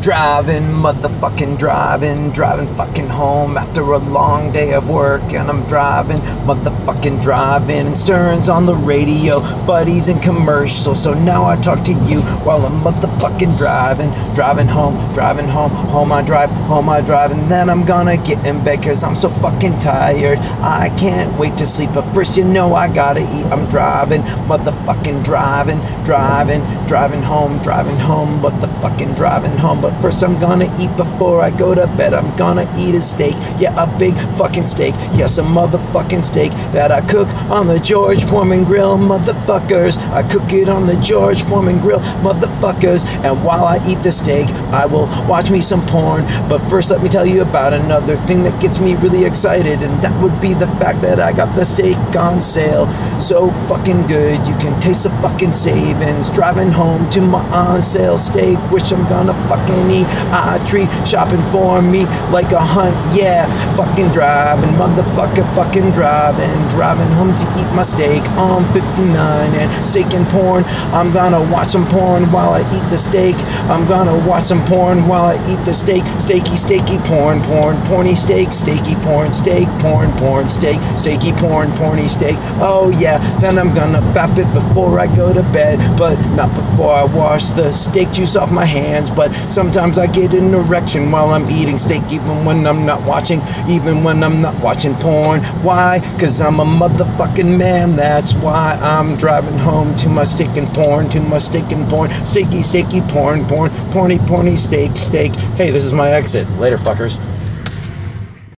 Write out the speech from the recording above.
Driving, motherfucking driving fucking home after a long day of work. And I'm driving, motherfucking driving, and Stern's on the radio, Buddies in commercials. So now I talk to you while I'm motherfucking driving home, home I drive, and then I'm gonna get in bed cause I'm so fucking tired. I can't wait to sleep, but first you know I gotta eat. I'm driving, motherfucking driving home, motherfucking driving home. But first I'm gonna eat before I go to bed. I'm gonna eat a steak, yeah, a big fucking steak. Yes, a motherfucking steak that I cook on the George Foreman grill, motherfuckers. I cook it on the George Foreman grill, motherfuckers. And while I eat the steak, I will watch me some porn. But first let me tell you about another thing that gets me really excited, and that would be the fact that I got the steak on sale. So fucking good, you can taste the fucking savings. Driving home to my on sale steak, which I'm gonna fucking eat. I treat shopping for me like a hunt, yeah. Fucking driving, motherfucker, fucking driving home to eat my steak on 59 and steak and porn. I'm gonna watch some porn while I eat the steak. I'm gonna watch some porn while I eat the steak. Steaky porn, porny steak, steaky porn, steak, porn, steak, steaky porn, porny steak. Oh yeah, then I'm gonna fap it before I go to bed, but not before I wash the steak juice off my hands. But sometimes I get an erection while I'm eating steak, even when I'm not watching porn. Why? Cause I'm a motherfucking man, that's why I'm driving home to my steak and porn, steaky porn, porny steak. Hey, this is my exit. Later, fuckers.